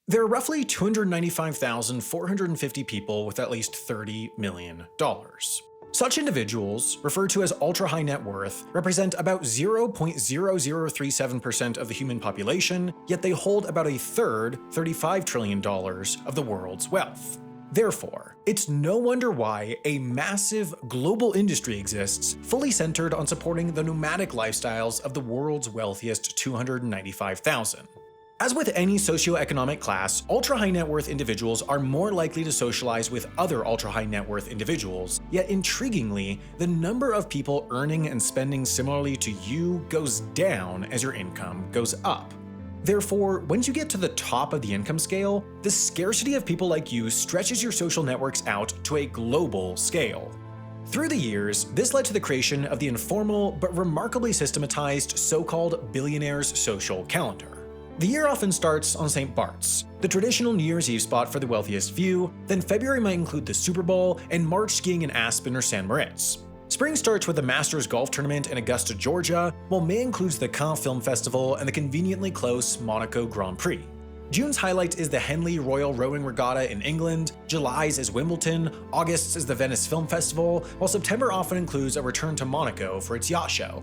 There are roughly 295,450 people with at least $30 million. Such individuals, referred to as ultra-high net worth, represent about 0.0037% of the human population, yet they hold about a third, $35 trillion, of the world's wealth. Therefore, it's no wonder why a massive global industry exists fully centered on supporting the nomadic lifestyles of the world's wealthiest 295,000. As with any socioeconomic class, ultra-high net worth individuals are more likely to socialize with other ultra-high net worth individuals, yet intriguingly, the number of people earning and spending similarly to you goes down as your income goes up. Therefore, once you get to the top of the income scale, the scarcity of people like you stretches your social networks out to a global scale. Through the years, this led to the creation of the informal but remarkably systematized so-called billionaire's social calendar. The year often starts on St. Bart's, the traditional New Year's Eve spot for the wealthiest few, then February might include the Super Bowl, and March skiing in Aspen or San Moritz. Spring starts with the Masters Golf Tournament in Augusta, Georgia, while May includes the Cannes Film Festival and the conveniently close Monaco Grand Prix. June's highlight is the Henley Royal Rowing Regatta in England, July's is Wimbledon, August's is the Venice Film Festival, while September often includes a return to Monaco for its yacht show.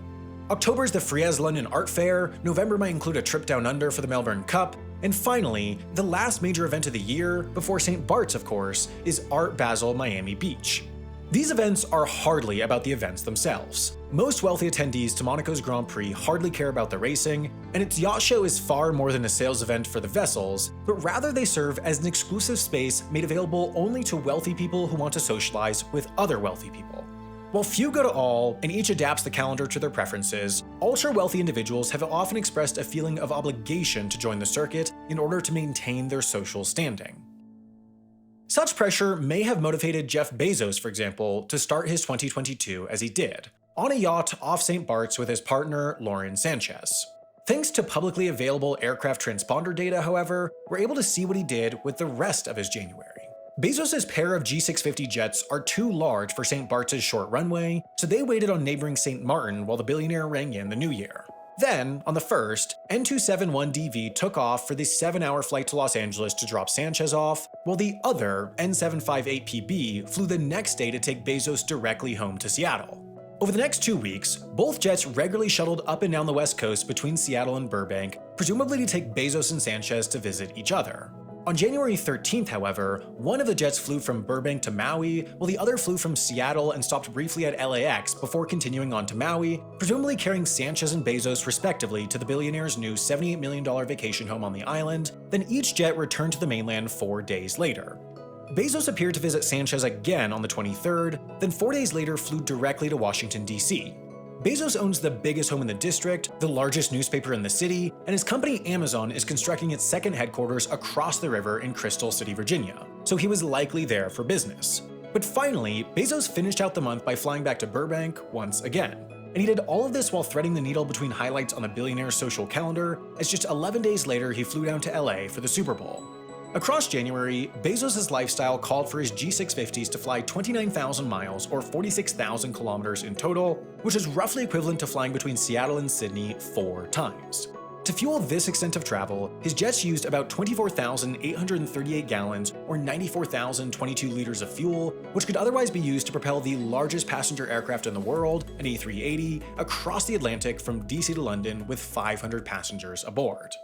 October's the Frieze London Art Fair, November might include a trip down under for the Melbourne Cup, and finally, the last major event of the year, before St. Bart's of course, is Art Basel Miami Beach. These events are hardly about the events themselves. Most wealthy attendees to Monaco's Grand Prix hardly care about the racing, and its yacht show is far more than a sales event for the vessels, but rather they serve as an exclusive space made available only to wealthy people who want to socialize with other wealthy people. While few go to all, and each adapts the calendar to their preferences, ultra-wealthy individuals have often expressed a feeling of obligation to join the circuit in order to maintain their social standing. Such pressure may have motivated Jeff Bezos, for example, to start his 2022 as he did, on a yacht off St. Bart's with his partner, Lauren Sanchez. Thanks to publicly available aircraft transponder data, however, we're able to see what he did with the rest of his January. Bezos' pair of G650 jets are too large for St. Bart's' short runway, so they waited on neighboring St. Martin while the billionaire rang in the new year. Then, on the 1st, N271DV took off for the 7-hour flight to Los Angeles to drop Sanchez off, while the other N758PB flew the next day to take Bezos directly home to Seattle. Over the next 2 weeks, both jets regularly shuttled up and down the West Coast between Seattle and Burbank, presumably to take Bezos and Sanchez to visit each other. On January 13th, however, one of the jets flew from Burbank to Maui, while the other flew from Seattle and stopped briefly at LAX before continuing on to Maui, presumably carrying Sanchez and Bezos respectively to the billionaire's new $78 million vacation home on the island. Then each jet returned to the mainland 4 days later. Bezos appeared to visit Sanchez again on the 23rd, then 4 days later flew directly to Washington, D.C. Bezos owns the biggest home in the district, the largest newspaper in the city, and his company Amazon is constructing its second headquarters across the river in Crystal City, Virginia, so he was likely there for business. But finally, Bezos finished out the month by flying back to Burbank once again. And he did all of this while threading the needle between highlights on the billionaire's social calendar, as just 11 days later he flew down to LA for the Super Bowl. Across January, Bezos' lifestyle called for his G650s to fly 29,000 miles or 46,000 kilometers in total, which is roughly equivalent to flying between Seattle and Sydney 4 times. To fuel this extent of travel, his jets used about 24,838 gallons or 94,022 liters of fuel, which could otherwise be used to propel the largest passenger aircraft in the world, an A380, across the Atlantic from DC to London with 500 passengers aboard.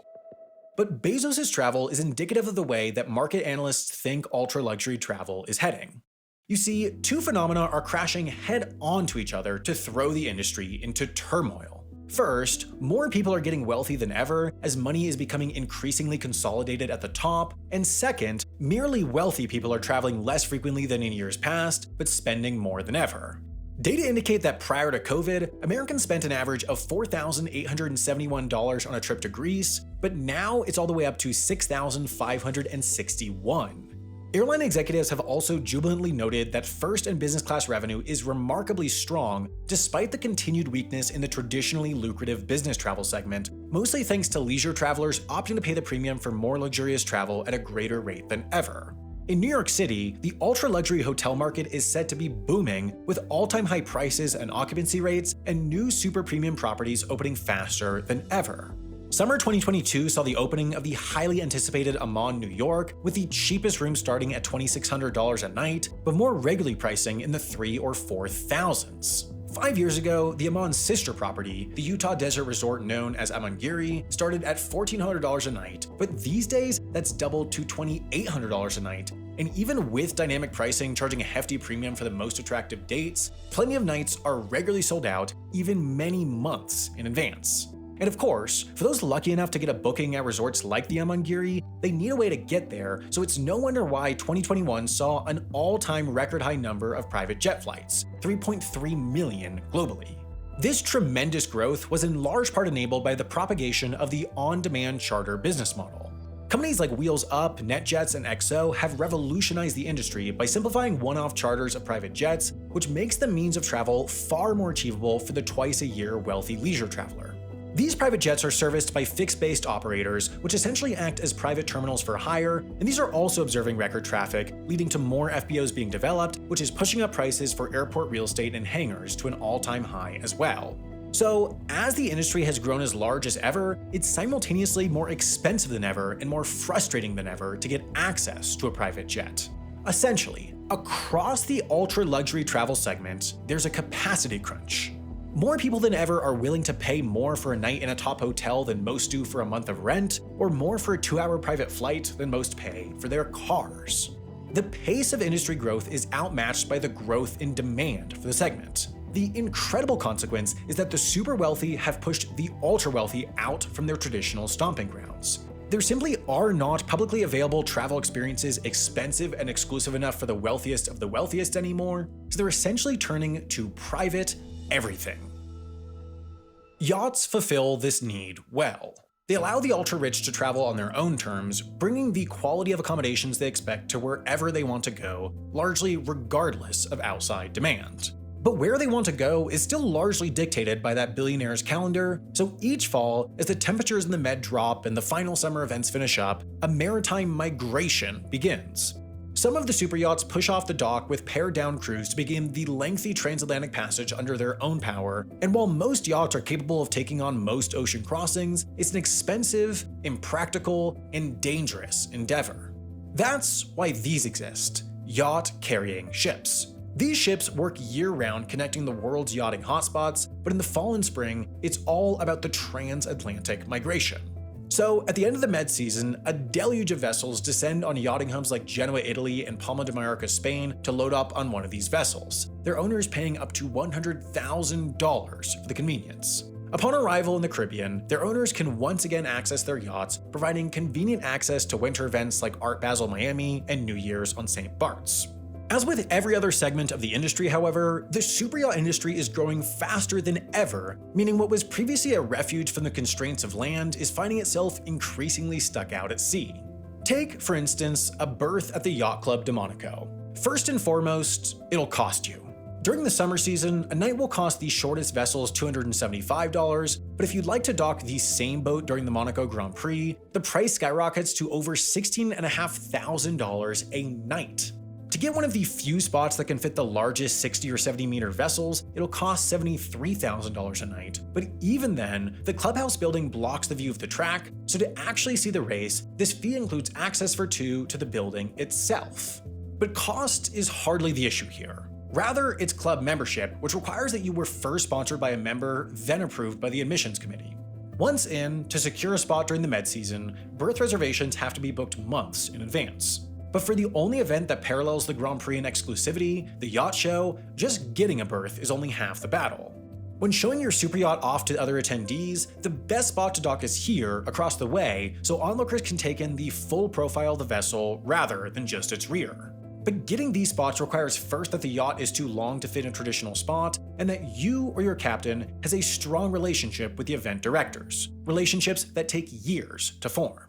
But Bezos' travel is indicative of the way that market analysts think ultra-luxury travel is heading. You see, two phenomena are crashing head-on to each other to throw the industry into turmoil. First, more people are getting wealthy than ever as money is becoming increasingly consolidated at the top, and second, merely wealthy people are traveling less frequently than in years past, but spending more than ever. Data indicate that prior to COVID, Americans spent an average of $4,871 on a trip to Greece, but now it's all the way up to $6,561. Airline executives have also jubilantly noted that first and business class revenue is remarkably strong despite the continued weakness in the traditionally lucrative business travel segment, mostly thanks to leisure travelers opting to pay the premium for more luxurious travel at a greater rate than ever. In New York City, the ultra-luxury hotel market is said to be booming, with all-time high prices and occupancy rates and new super premium properties opening faster than ever. Summer 2022 saw the opening of the highly anticipated Amman, New York, with the cheapest room starting at $2,600 a night, but more regularly pricing in the $3,000 or $4,000s. 5 years ago, the Amman's sister property, the Utah desert resort known as Amangiri, started at $1,400 a night, but these days that's doubled to $2,800 a night. And even with dynamic pricing charging a hefty premium for the most attractive dates, plenty of nights are regularly sold out, even many months in advance. And of course, for those lucky enough to get a booking at resorts like the Amangiri, they need a way to get there, so it's no wonder why 2021 saw an all-time record high number of private jet flights, 3.3 million globally. This tremendous growth was in large part enabled by the propagation of the on-demand charter business model. Companies like Wheels Up, NetJets, and XO have revolutionized the industry by simplifying one-off charters of private jets, which makes the means of travel far more achievable for the twice-a-year wealthy leisure traveler. These private jets are serviced by fixed-based operators, which essentially act as private terminals for hire, and these are also observing record traffic, leading to more FBOs being developed, which is pushing up prices for airport real estate and hangars to an all-time high as well. So, as the industry has grown as large as ever, it's simultaneously more expensive than ever and more frustrating than ever to get access to a private jet. Essentially, across the ultra-luxury travel segment, there's a capacity crunch. More people than ever are willing to pay more for a night in a top hotel than most do for a month of rent, or more for a 2-hour private flight than most pay for their cars. The pace of industry growth is outmatched by the growth in demand for the segment. The incredible consequence is that the super wealthy have pushed the ultra wealthy out from their traditional stomping grounds. There simply are not publicly available travel experiences expensive and exclusive enough for the wealthiest of the wealthiest anymore, so they're essentially turning to private everything. Yachts fulfill this need well. They allow the ultra-rich to travel on their own terms, bringing the quality of accommodations they expect to wherever they want to go, largely regardless of outside demand. But where they want to go is still largely dictated by that billionaire's calendar, so each fall, as the temperatures in the Med drop and the final summer events finish up, a maritime migration begins. Some of the super yachts push off the dock with pared-down crews to begin the lengthy transatlantic passage under their own power, and while most yachts are capable of taking on most ocean crossings, it's an expensive, impractical, and dangerous endeavor. That's why these exist: yacht-carrying ships. These ships work year-round connecting the world's yachting hotspots, but in the fall and spring, it's all about the transatlantic migration. So, at the end of the Med season, a deluge of vessels descend on yachting hubs like Genoa, Italy, and Palma de Mallorca, Spain, to load up on one of these vessels, their owners paying up to $100,000 for the convenience. Upon arrival in the Caribbean, their owners can once again access their yachts, providing convenient access to winter events like Art Basel Miami and New Year's on St. Bart's. As with every other segment of the industry, however, the superyacht industry is growing faster than ever, meaning what was previously a refuge from the constraints of land is finding itself increasingly stuck out at sea. Take, for instance, a berth at the Yacht Club de Monaco. First and foremost, it'll cost you. During the summer season, a night will cost the shortest vessels $275, but if you'd like to dock the same boat during the Monaco Grand Prix, the price skyrockets to over $16,500 a night. To get one of the few spots that can fit the largest 60 or 70 meter vessels, it'll cost $73,000 a night. But even then, the clubhouse building blocks the view of the track, so to actually see the race, this fee includes access for two to the building itself. But cost is hardly the issue here. Rather, it's club membership, which requires that you were first sponsored by a member, then approved by the admissions committee. Once in, to secure a spot during the Med season, berth reservations have to be booked months in advance. But for the only event that parallels the Grand Prix in exclusivity, the yacht show, just getting a berth is only half the battle. When showing your superyacht off to other attendees, the best spot to dock is here, across the way, so onlookers can take in the full profile of the vessel rather than just its rear. But getting these spots requires first that the yacht is too long to fit in a traditional spot, and that you or your captain has a strong relationship with the event directors, relationships that take years to form.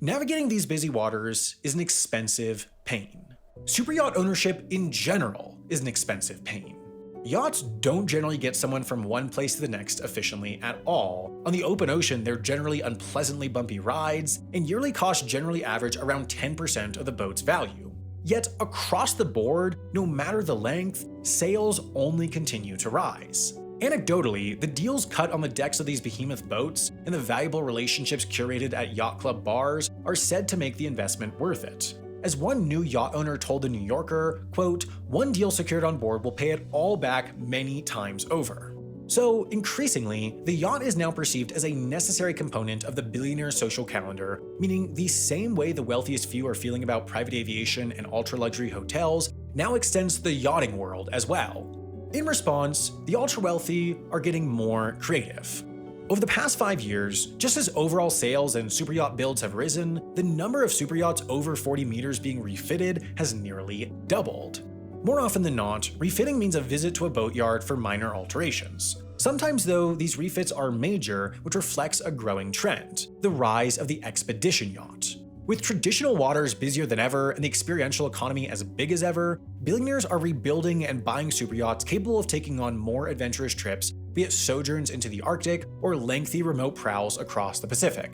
Navigating these busy waters is an expensive pain. Superyacht ownership in general is an expensive pain. Yachts don't generally get someone from one place to the next efficiently at all. On the open ocean, they're generally unpleasantly bumpy rides, and yearly costs generally average around 10% of the boat's value. Yet across the board, no matter the length, sales only continue to rise. Anecdotally, the deals cut on the decks of these behemoth boats and the valuable relationships curated at yacht club bars are said to make the investment worth it. As one new yacht owner told The New Yorker, quote, "One deal secured on board will pay it all back many times over." So, increasingly, the yacht is now perceived as a necessary component of the billionaire social calendar, meaning the same way the wealthiest few are feeling about private aviation and ultra-luxury hotels now extends to the yachting world as well. In response, the ultra-wealthy are getting more creative. Over the past 5 years, just as overall sales and superyacht builds have risen, the number of superyachts over 40 meters being refitted has nearly doubled. More often than not, refitting means a visit to a boatyard for minor alterations. Sometimes, though, these refits are major, which reflects a growing trend: the rise of the expedition yacht. With traditional waters busier than ever and the experiential economy as big as ever, billionaires are rebuilding and buying superyachts capable of taking on more adventurous trips, be it sojourns into the Arctic or lengthy remote prowls across the Pacific.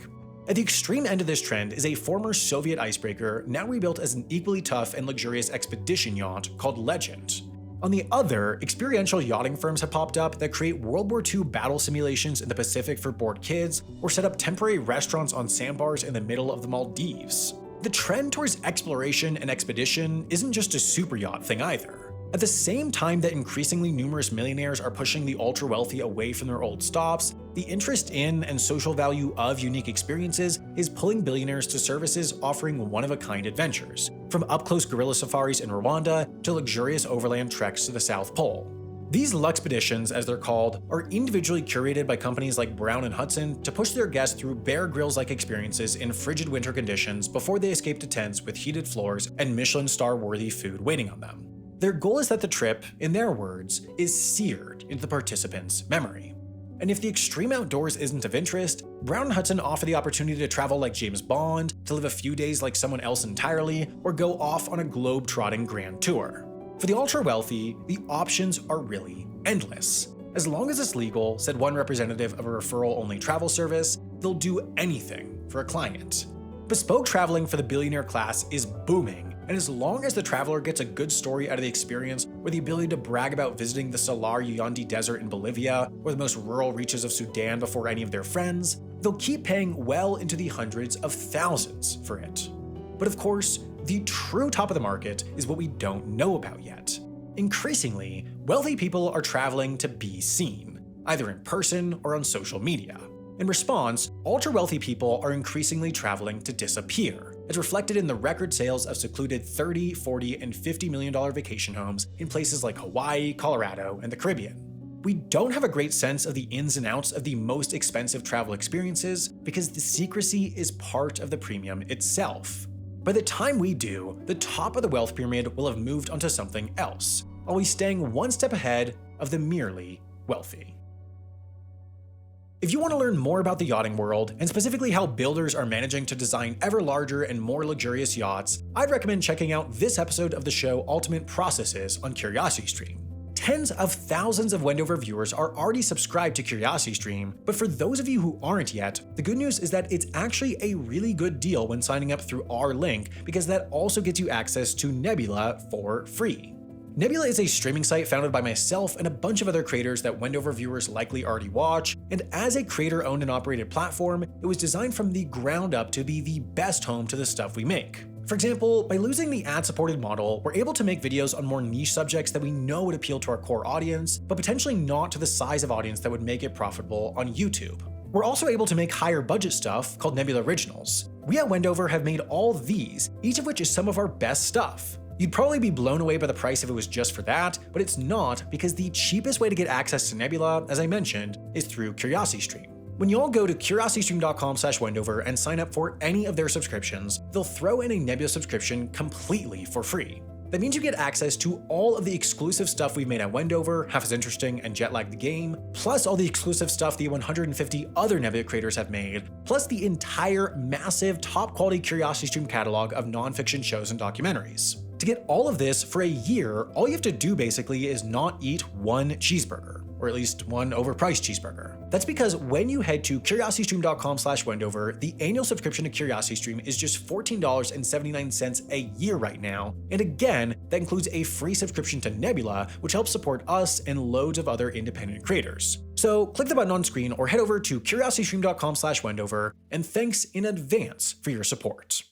At the extreme end of this trend is a former Soviet icebreaker now rebuilt as an equally tough and luxurious expedition yacht called Legend. On the other, experiential yachting firms have popped up that create World War II battle simulations in the Pacific for bored kids, or set up temporary restaurants on sandbars in the middle of the Maldives. The trend towards exploration and expedition isn't just a superyacht thing either. At the same time that increasingly numerous millionaires are pushing the ultra-wealthy away from their old stops, the interest in and social value of unique experiences is pulling billionaires to services offering one-of-a-kind adventures, from up-close gorilla safaris in Rwanda to luxurious overland treks to the South Pole. These Luxpeditions, as they're called, are individually curated by companies like Brown & Hudson to push their guests through Bear Grylls-like experiences in frigid winter conditions before they escape to tents with heated floors and Michelin star-worthy food waiting on them. Their goal is that the trip, in their words, is seared into the participant's memory. And if the extreme outdoors isn't of interest, Brown & Hudson offer the opportunity to travel like James Bond, to live a few days like someone else entirely, or go off on a globe-trotting grand tour. For the ultra-wealthy, the options are really endless. As long as it's legal, said one representative of a referral-only travel service, they'll do anything for a client. Bespoke traveling for the billionaire class is booming, and as long as the traveler gets a good story out of the experience, or the ability to brag about visiting the Salar Uyundi Desert in Bolivia, or the most rural reaches of Sudan before any of their friends, they'll keep paying well into the hundreds of thousands for it. But of course, the true top of the market is what we don't know about yet. Increasingly, wealthy people are traveling to be seen, either in person or on social media. In response, ultra-wealthy people are increasingly traveling to disappear, as reflected in the record sales of secluded $30, $40, and $50 million vacation homes in places like Hawaii, Colorado, and the Caribbean. We don't have a great sense of the ins and outs of the most expensive travel experiences because the secrecy is part of the premium itself. By the time we do, the top of the wealth pyramid will have moved onto something else, always staying one step ahead of the merely wealthy. If you want to learn more about the yachting world, and specifically how builders are managing to design ever larger and more luxurious yachts, I'd recommend checking out this episode of the show Ultimate Processes on CuriosityStream. Tens of thousands of Wendover viewers are already subscribed to CuriosityStream, but for those of you who aren't yet, the good news is that it's actually a really good deal when signing up through our link, because that also gets you access to Nebula for free. Nebula is a streaming site founded by myself and a bunch of other creators that Wendover viewers likely already watch, and as a creator-owned and operated platform, it was designed from the ground up to be the best home to the stuff we make. For example, by losing the ad-supported model, we're able to make videos on more niche subjects that we know would appeal to our core audience, but potentially not to the size of audience that would make it profitable on YouTube. We're also able to make higher budget stuff called Nebula Originals. We at Wendover have made all these, each of which is some of our best stuff. You'd probably be blown away by the price if it was just for that, but it's not, because the cheapest way to get access to Nebula, as I mentioned, is through CuriosityStream. When you all go to curiositystream.com/Wendover and sign up for any of their subscriptions, they'll throw in a Nebula subscription completely for free. That means you get access to all of the exclusive stuff we've made at Wendover, Half as Interesting and Jet Lag the Game, plus all the exclusive stuff the 150 other Nebula creators have made, plus the entire massive top-quality CuriosityStream catalog of nonfiction shows and documentaries. To get all of this for a year, all you have to do basically is not eat one cheeseburger, or at least one overpriced cheeseburger. That's because when you head to curiositystream.com/Wendover, the annual subscription to CuriosityStream is just $14.79 a year right now. And again, that includes a free subscription to Nebula, which helps support us and loads of other independent creators. So click the button on screen or head over to curiositystream.com/Wendover, and thanks in advance for your support.